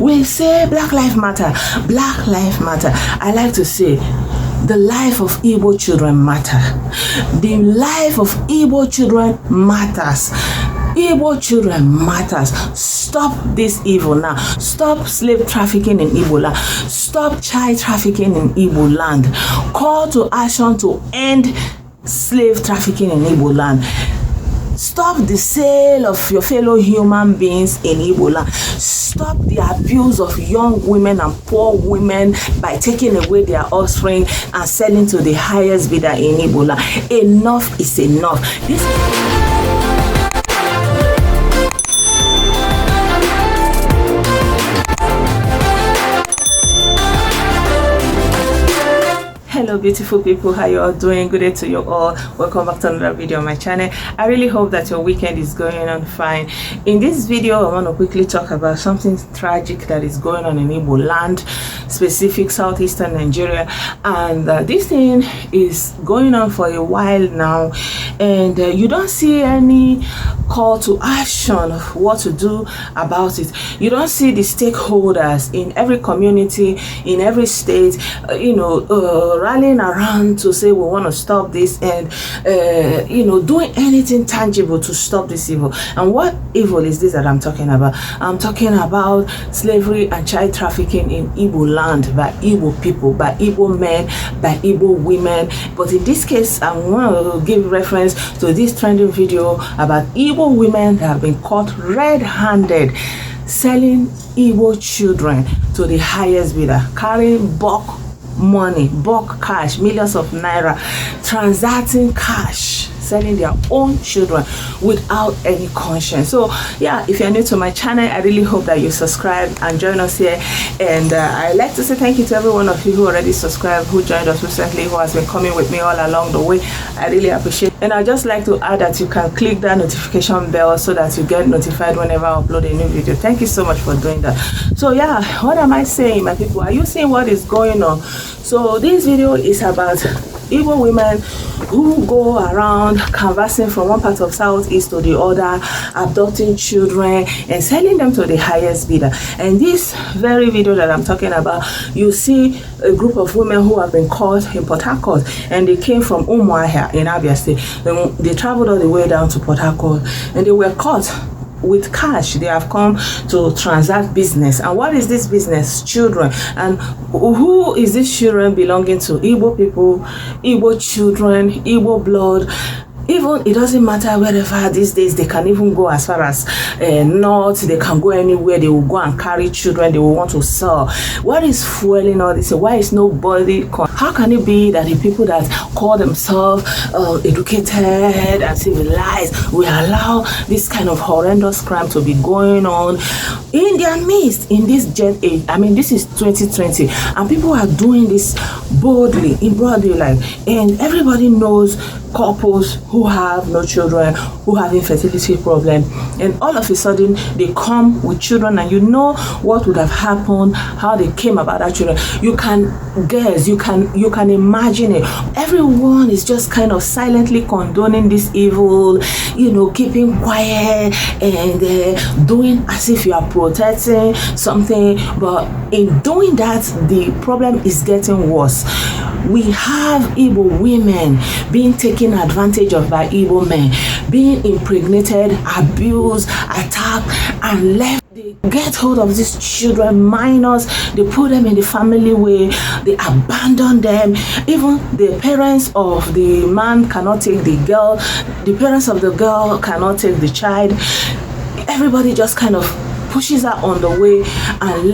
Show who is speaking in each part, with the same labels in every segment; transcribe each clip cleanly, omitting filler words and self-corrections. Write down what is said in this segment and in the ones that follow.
Speaker 1: We say Black Lives Matter. Black Lives Matter. I like to say the life of Igbo children matter. The life of Igbo children matters. Igbo children matters. Stop this evil now. Stop slave trafficking in Igbo land. Stop child trafficking in Igbo land. Call to action to end slave trafficking in Igbo land. Stop the sale of your fellow human beings in Igbo land. Stop the abuse of young women and poor women by taking away their offspring and selling to the highest bidder in Igbo land. Enough is enough. Hello beautiful people, how you all doing? Good day to you all. Welcome back to another video on my channel. I really hope that your weekend is going on fine. In this video I want to quickly talk about something tragic that is going on in Igbo land, specific southeastern Nigeria, and this thing is going on for a while now, and you don't see any call to action of what to do about it. You don't see the stakeholders in every community, in every state, rallying around to say we want to stop this and doing anything tangible to stop this evil. And what evil is this that I'm talking about? I'm talking about slavery and child trafficking in Igbo land by Igbo people, by Igbo men, by Igbo women. But in this case, I want to give reference to this trending video about Igbo women that have been caught red-handed selling Igbo children to the highest bidder, carrying bulk money, bulk cash, millions of naira, transacting cash, selling their own children without any conscience. So yeah, if you're new to my channel, I really hope that you subscribe and join us here. And I'd like to say thank you to every one of you who already subscribed, who joined us recently, who has been coming with me all along the way. I really appreciate it. And I'd just like to add that you can click that notification bell so that you get notified whenever I upload a new video. Thank you so much for doing that. So yeah, what am I saying, my people? Are you seeing what is going on? So this video is about Igbo women who go around canvassing from one part of southeast to the other, abducting children and selling them to the highest bidder. And this very video that I'm talking about, you see a group of women who have been caught in Port Harcourt, and they came from Umuahia in Abia State. They traveled all the way down to Port Harcourt, and they were caught with cash. They have come to transact business. And what is this business? Children. And who is this children belonging to? Igbo people, Igbo children, Igbo blood. Even it doesn't matter wherever these days, they can even go as far as north. They can go anywhere. They will go and carry children they will want to sell. What is fueling all this? Why is nobody? How can it be that the people that call themselves educated and civilized will allow this kind of horrendous crime to be going on in their midst in this jet age? I mean, this is 2020, and people are doing this boldly in broad daylight, and everybody knows couples who have no children, who have infertility problem, and all of a sudden they come with children, and you know what would have happened, how they came about that children. You can guess, you can imagine it. Everyone is just kind of silently condoning this evil, keeping quiet and doing as if you are protecting something. But in doing that, the problem is getting worse. We have Igbo women being taken advantage of by Igbo men, being impregnated, abused, attacked, and left. They get hold of these children, minors, they put them in the family way, they abandon them. Even the parents of the man cannot take the girl, the parents of the girl cannot take the child. Everybody just kind of pushes her on the way and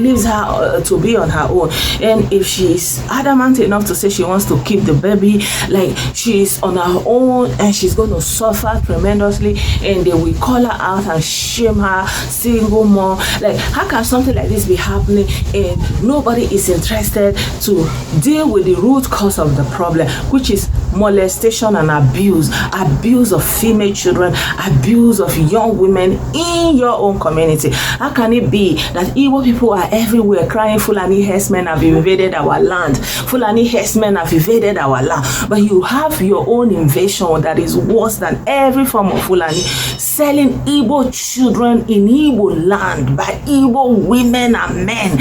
Speaker 1: leaves her to be on her own. And if she's adamant enough to say she wants to keep the baby, like she's on her own and she's going to suffer tremendously, and they will call her out and shame her, single mom. Like, how can something like this be happening and nobody is interested to deal with the root cause of the problem, which is molestation and abuse of female children, abuse of young women in your own community? How can it be that Igbo people are everywhere crying Fulani herdsmen have invaded our land, Fulani herdsmen have invaded our land, but you have your own invasion that is worse than every form of Fulani, selling Igbo children in Igbo land by Igbo women and men,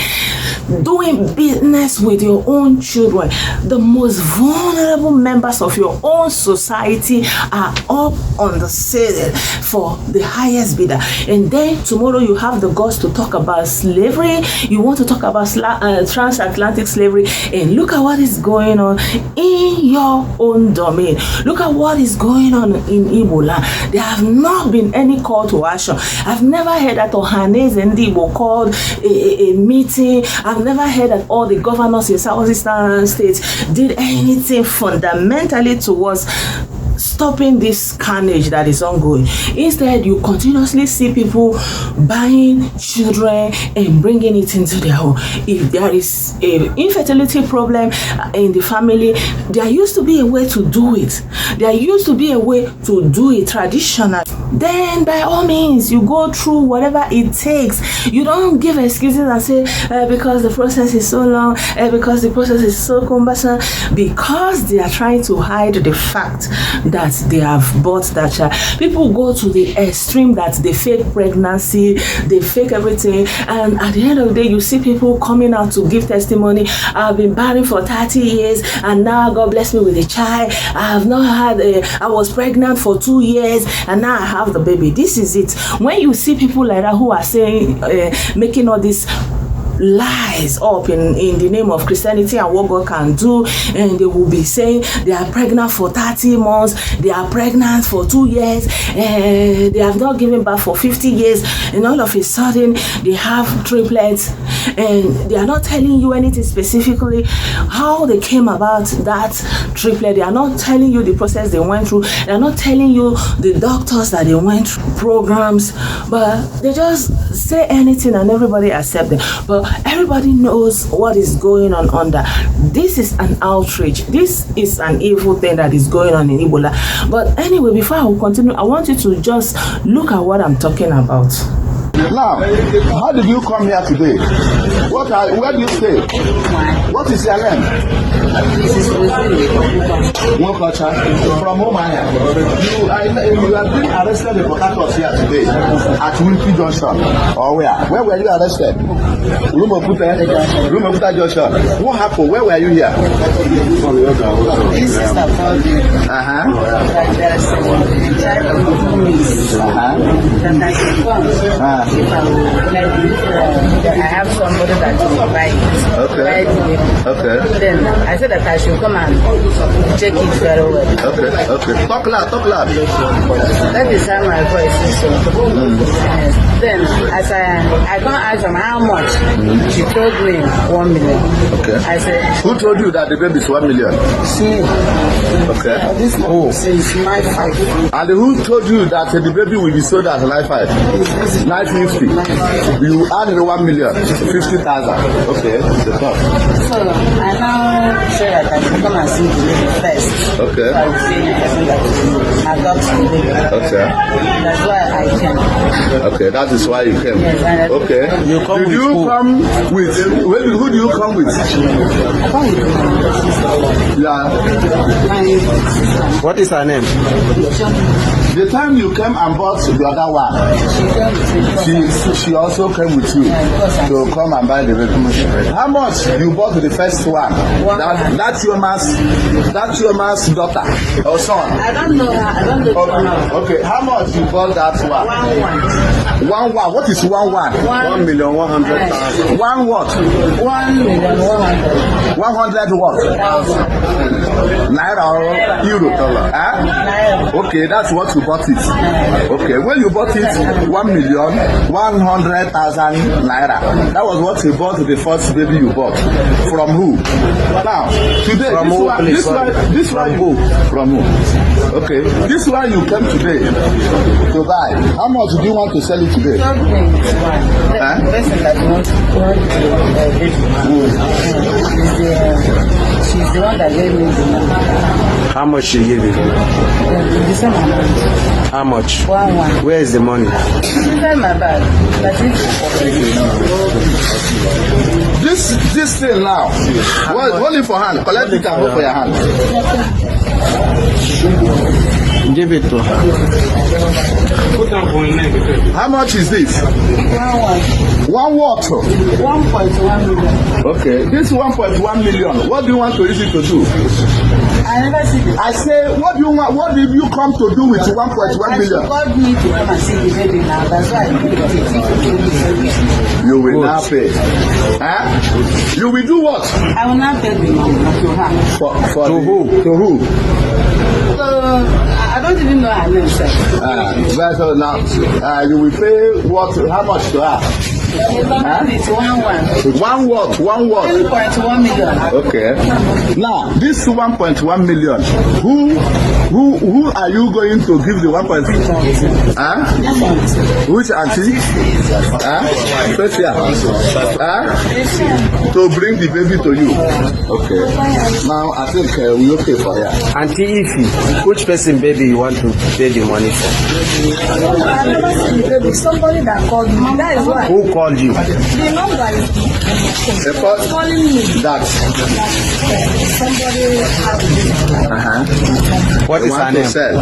Speaker 1: doing business with your own children? The most vulnerable members of your own society are up on the sale for the highest bidder. And then tomorrow you have the guts to talk about slavery. You want to talk about transatlantic slavery, and look at what is going on in your own domain. Look at what is going on in Igbo land. There have not been any call to action. I've never heard that Ohanes and Igbo called a meeting. I've never heard that all the governors in southeastern states did anything fundamentally towards stopping this carnage that is ongoing. Instead, you continuously see people buying children and bringing it into their home. If there is an infertility problem in the family, there used to be a way to do it. There used to be a way to do it traditionally. Then by all means, you go through whatever it takes. You don't give excuses and say because the process is so long, because the process is so cumbersome, because they are trying to hide the fact that they have bought that child. People go to the extreme that they fake pregnancy, they fake everything, and at the end of the day, you see people coming out to give testimony. I've been barren for 30 years, and now God bless me with a child. I have not had I was pregnant for 2 years, and now I have the baby. This is it. When you see people like that who are saying, making all this lies up in the name of Christianity and what God can do, and they will be saying they are pregnant for 30 months, they are pregnant for 2 years, and they have not given birth for 50 years, and all of a sudden they have triplets, and they are not telling you anything specifically how they came about that triplet. They are not telling you the process they went through. They are not telling you the doctors that they went through, programs, but they just say anything and everybody accept them. But everybody knows what is going on under. This is an outrage. This is an evil thing that is going on in Ebola. But anyway, before I will continue, I want you to just look at what I'm talking about.
Speaker 2: Now, how did you come here today? Where do you stay? What is your name? From Omania. You have been arrested in Port Harcourt here today at Wilkie Junction. Or where? Where were you arrested? Rumoputa Junction. What happened? Where were you here?
Speaker 3: This is about I have somebody that will buy it.
Speaker 2: Okay. Okay.
Speaker 3: Then I said that I should come and check it very well.
Speaker 2: Okay. Okay. Talk loud.
Speaker 3: That is how my voice is. So. Then as I can't ask them how much. She told me 1 million.
Speaker 2: Okay.
Speaker 3: I said,
Speaker 2: who told you that the baby is 1 million?
Speaker 3: She.
Speaker 2: Okay.
Speaker 3: This one says 9.5.
Speaker 2: And who told you that the baby will be sold at 9.5? 9.50. You added 1 million, 50,000. Okay, the top.
Speaker 3: So I now say that I should come and see the baby first.
Speaker 2: Okay.
Speaker 3: So I will say that I got the baby.
Speaker 2: Okay.
Speaker 3: That's why I came.
Speaker 2: Okay, that is why you came.
Speaker 3: Yes,
Speaker 2: okay.
Speaker 4: You come
Speaker 2: Did you come with? Who do you come with?
Speaker 3: I come with
Speaker 2: Yeah.
Speaker 3: my
Speaker 4: What is her name?
Speaker 2: The time you came and bought the other one, she also came with you to come and buy the baby. How much you bought the first one? That's your man's daughter or son?
Speaker 3: I don't know her. I don't know.
Speaker 2: Okay, how much you bought that one?
Speaker 3: 1.
Speaker 2: What is 1?
Speaker 4: 1,100,000.
Speaker 2: 1 what?
Speaker 3: 1,100,000.
Speaker 2: 100 what? Naira or euro?
Speaker 3: Naira.
Speaker 2: Okay, that's what you bought it. Okay, when you bought it, 1,100,000 naira. That was what you bought the first baby you bought. From who? Now, today,
Speaker 4: from
Speaker 2: this one who? From who? Okay, this one you came today to buy. How much do you want to sell it today?
Speaker 3: The person that wants she's the one that gave me the money.
Speaker 4: How much she give you?
Speaker 3: The same amount.
Speaker 4: How much?
Speaker 3: 1.
Speaker 4: Where is the money?
Speaker 3: Inside my bag. That's it.
Speaker 2: This thing now, hold it for hand. Collect it and hold for your hand.
Speaker 4: Give it to her.
Speaker 2: How much is this?
Speaker 3: 1.
Speaker 2: One what?
Speaker 3: 1.1 million.
Speaker 2: Okay, this 1.1 million. What do you want to use it to do?
Speaker 3: I never see this.
Speaker 2: I say, what do you want? What did you come to do with 1.1
Speaker 3: She
Speaker 2: million?
Speaker 3: called me to come and see the baby now. That's why I paid it.
Speaker 2: You will now pay. Huh? You will do what?
Speaker 3: I will not pay the money to her.
Speaker 2: For
Speaker 4: To who?
Speaker 2: To who?
Speaker 3: So I don't even know her name, sir.
Speaker 2: So now, you will pay what? How much to her?
Speaker 3: It's 1.
Speaker 2: One what?
Speaker 3: 1.1 million.
Speaker 2: Okay. Now, this 1.1 million, who are you going to give the 1.1? Huh? Which auntie? Huh? Sophia? Huh? To bring the baby to you. Okay. Now, I think we okay for her.
Speaker 4: Auntie Ify, which person baby you want to pay the money for?
Speaker 3: I've never seen the baby. Somebody that called me. That is why.
Speaker 4: Who called you?
Speaker 3: The number is
Speaker 2: The first
Speaker 3: calling me.
Speaker 2: that
Speaker 3: Somebody
Speaker 4: What is her
Speaker 2: want to
Speaker 4: name?
Speaker 2: sell.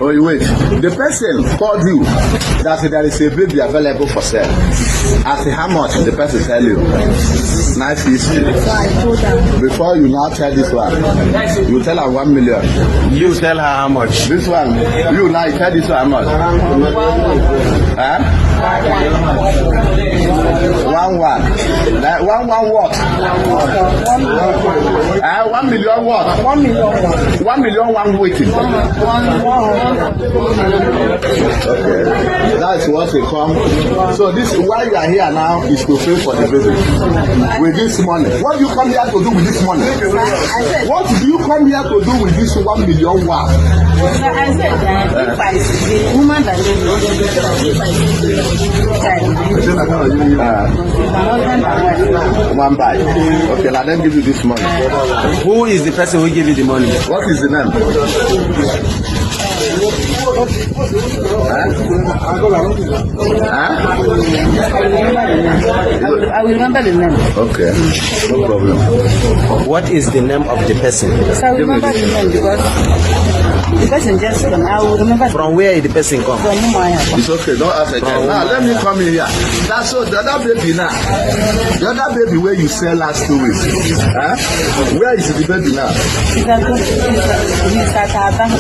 Speaker 2: Oh, wait. The person called you that there is a baby available for sale. Ask how much the person tell you. 950. Before you now tell this one, you tell her 1 million.
Speaker 4: You tell her how much?
Speaker 2: This one, you now tell this one how much? Huh? 1 1. Like 1 1 what? 1 million what?
Speaker 3: 1 million.
Speaker 2: 1 million 1 waiting. Okay, that's what they come. So this why you are here now is to pay for the baby with this money. What do you come here to do with this money? What do you come here to do with this 1 million 1?
Speaker 3: I said if I see the woman that lives
Speaker 2: one buy. Okay, now then give you this money.
Speaker 4: Who is the person who give you the money?
Speaker 2: What is the name?
Speaker 3: I will remember the name.
Speaker 2: Okay, no problem.
Speaker 4: What is the name of the person?
Speaker 3: So I will remember the name because the person just came. I will remember
Speaker 4: From where the person come?
Speaker 3: from Umaya.
Speaker 2: It's okay, don't ask again. Now let me come in here. That's so the other baby now. The other baby where you sell last 2 weeks. Huh? Where is the baby now?
Speaker 3: He's at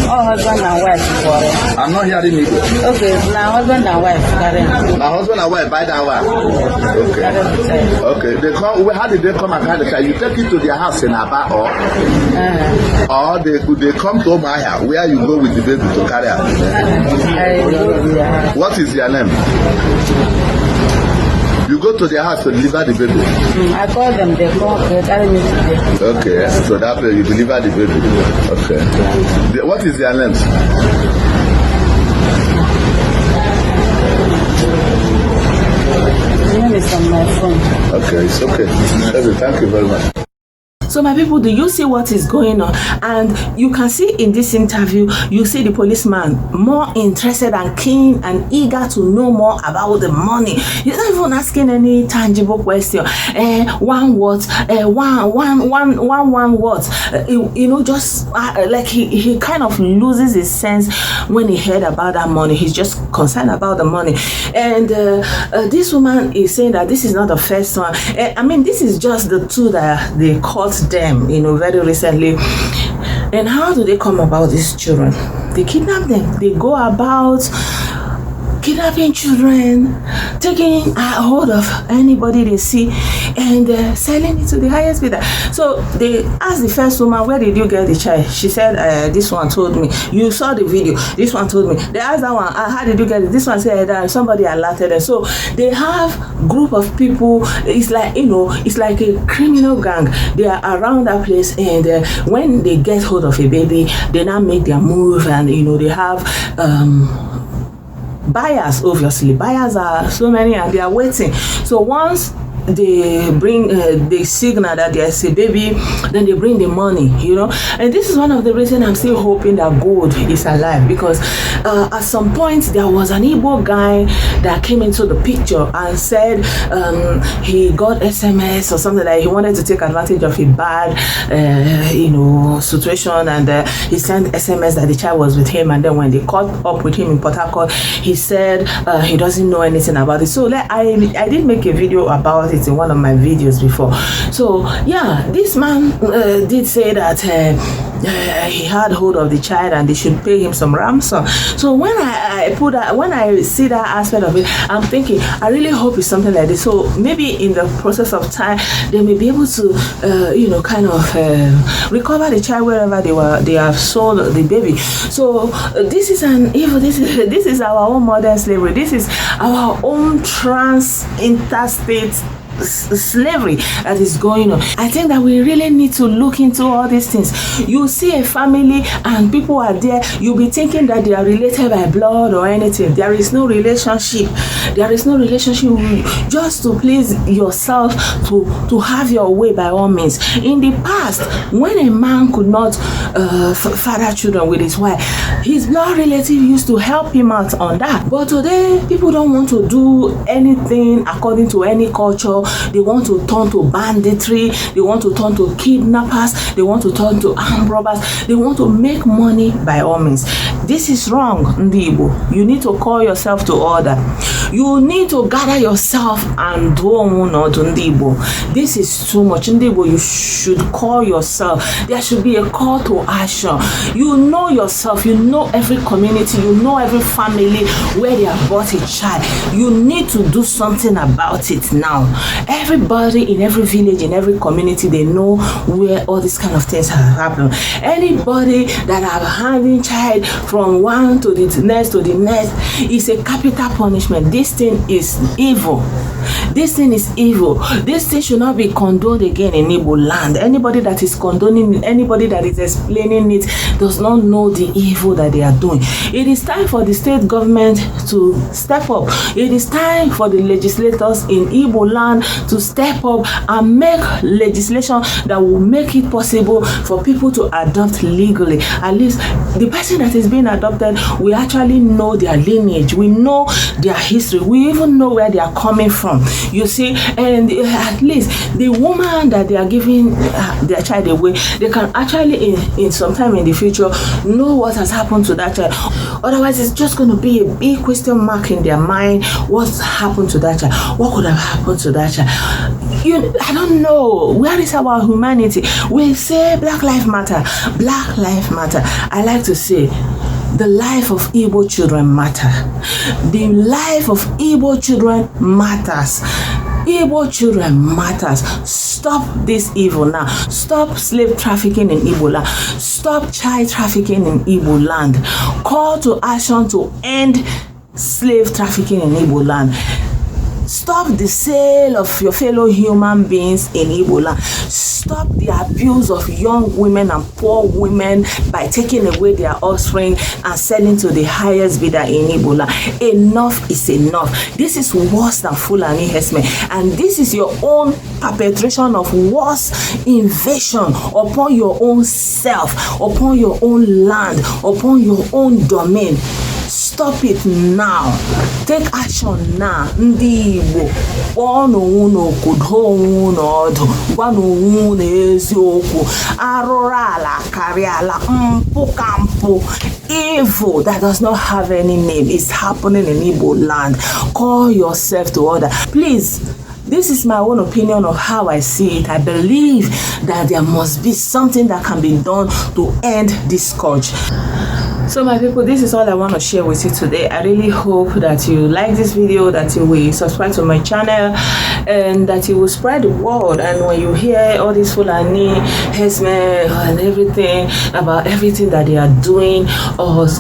Speaker 3: all husband and wife for it.
Speaker 2: I'm not hearing it.
Speaker 3: Okay, now husband and wife carrying.
Speaker 2: My husband and wife buy that one. Okay. Okay. They come. How did they come and carry the child? You take it to their house in Aba or they come to Omaya where you go with the baby to carry her. What is their name? You go to their house to deliver the baby.
Speaker 3: I call them, they come, they carry me today.
Speaker 2: Okay. So that way you deliver the baby. Okay. What is their names?
Speaker 3: The name is on my phone.
Speaker 2: Okay, it's okay. Thank you very much.
Speaker 1: So my people, do you see what is going on? And you can see in this interview, you see the policeman more interested and keen and eager to know more about the money. He's not even asking any tangible question. One what? One what? You know, just like he kind of loses his sense when he heard about that money. He's just concerned about the money. And this woman is saying that this is not the first one. I mean, this is just the two that they caught them, you know, very recently. And how do they come about these children? They kidnap them. They go about kidnapping children, taking a hold of anybody they see, and selling it to the highest bidder. So they asked the first woman, where did you get the child? She said, this one told me. You saw the video. This one told me. They asked that one, how did you get it? This one said that somebody alerted them. So they have group of people. It's like, you know, it's like a criminal gang. They are around that place, and when they get hold of a baby, they now make their move, and you know, they have buyers. Obviously buyers are so many and they are waiting. So once they bring the signal that there's a baby, then they bring the money, you know. And this is one of the reasons I'm still hoping that God is alive, because at some point there was an Igbo guy that came into the picture and said he got SMS or something, like he wanted to take advantage of a bad situation, and he sent SMS that the child was with him, and then when they caught up with him in Port Harcourt, he said he doesn't know anything about it. So I did make a video about it in one of my videos before. So yeah, this man did say that he had hold of the child and they should pay him some ransom. So when I see that aspect of it, I'm thinking, I really hope it's something like this. So maybe in the process of time, they may be able to recover the child wherever they have sold the baby. So this is an evil. This is our own modern slavery. This is our own interstate slavery that is going on. I think that we really need to look into all these things. You see a family and people are there, you'll be thinking that they are related by blood or anything. There is no relationship. There is no relationship. Just to please yourself, to have your way by all means. In the past, when a man could not father children with his wife, his blood relative used to help him out on that. But today, people don't want to do anything according to any culture. They want to turn to banditry, they want to turn to kidnappers, they want to turn to armed robbers, they want to make money by all means. This is wrong, Ndi Igbo. You need to call yourself to order. You need to gather yourself and do Ndi Igbo. This is too much. Ndi Igbo, you should call yourself. There should be a call to action. You know yourself, you know every community, you know every family where they have bought a child. You need to do something about it now. Everybody in every village, in every community, they know where all these kind of things have happened. Anybody that have handing child from one to the next is a capital punishment. This thing is evil. This thing is evil. This thing should not be condoned again in Igbo land. Anybody that is condoning it, anybody that is explaining it, does not know the evil that they are doing. It is time for the state government to step up. It is time for the legislators in Igbo land to step up and make legislation that will make it possible for people to adopt legally. At least the person that is being adopted, we actually know their lineage, we know their history, we even know where they are coming from. You see, and at least the woman that they are giving their child away, they can actually in some time in the future know what has happened to that child. Otherwise, it's just going to be a big question mark in their mind. What's happened to that child? What could have happened to that child? I don't know. Where is our humanity? We say Black Lives Matter. Black Lives Matter. I like to say the life of Igbo children matter. The life of Igbo children matters. Igbo children matters. Stop this evil now. Stop slave trafficking in Igbo land. Stop child trafficking in Igbo land. Call to action to end slave trafficking in Igbo land. Stop the sale of your fellow human beings in Igbo land. Stop the abuse of young women and poor women by taking away their offspring and selling to the highest bidder in Igbo land. Enough is enough. This is worse than Fulani herdsmen, and this is your own perpetration of worse invasion upon your own self, upon your own land, upon your own domain. Stop it now. Take action now. Ndi Igbo, ọnụ unu kudo unu ọdụ, gwanu unu eziokwu, arụrụ ala karịa ala, mpụ ka mpụ. Evil that does not have any name is happening in Igbo land. Call yourself to order. Please. This is my own opinion of how I see it. I believe that there must be something that can be done to end this scourge. So my people, this is all I want to share with you today. I really hope that you like this video, that you will subscribe to my channel, and that you will spread the word. And when you hear all this Fulani herdsmen and everything about everything that they are doing, us,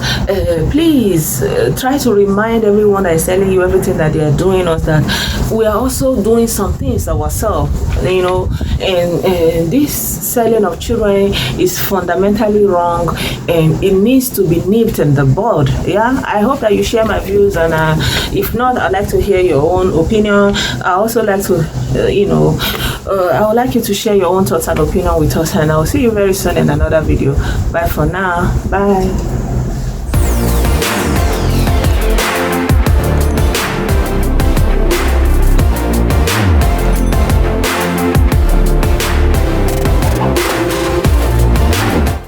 Speaker 1: please try to remind everyone that is telling you everything that they are doing us that we are also doing some things ourselves, you know. And this selling of children is fundamentally wrong, and it needs to be nipped in the bud. Yeah, I hope that you share my views, and if not, I'd like to hear your own opinion. I also like to I would like you to share your own thoughts and opinion with us, and I'll see you very soon in another video. Bye for now. Bye.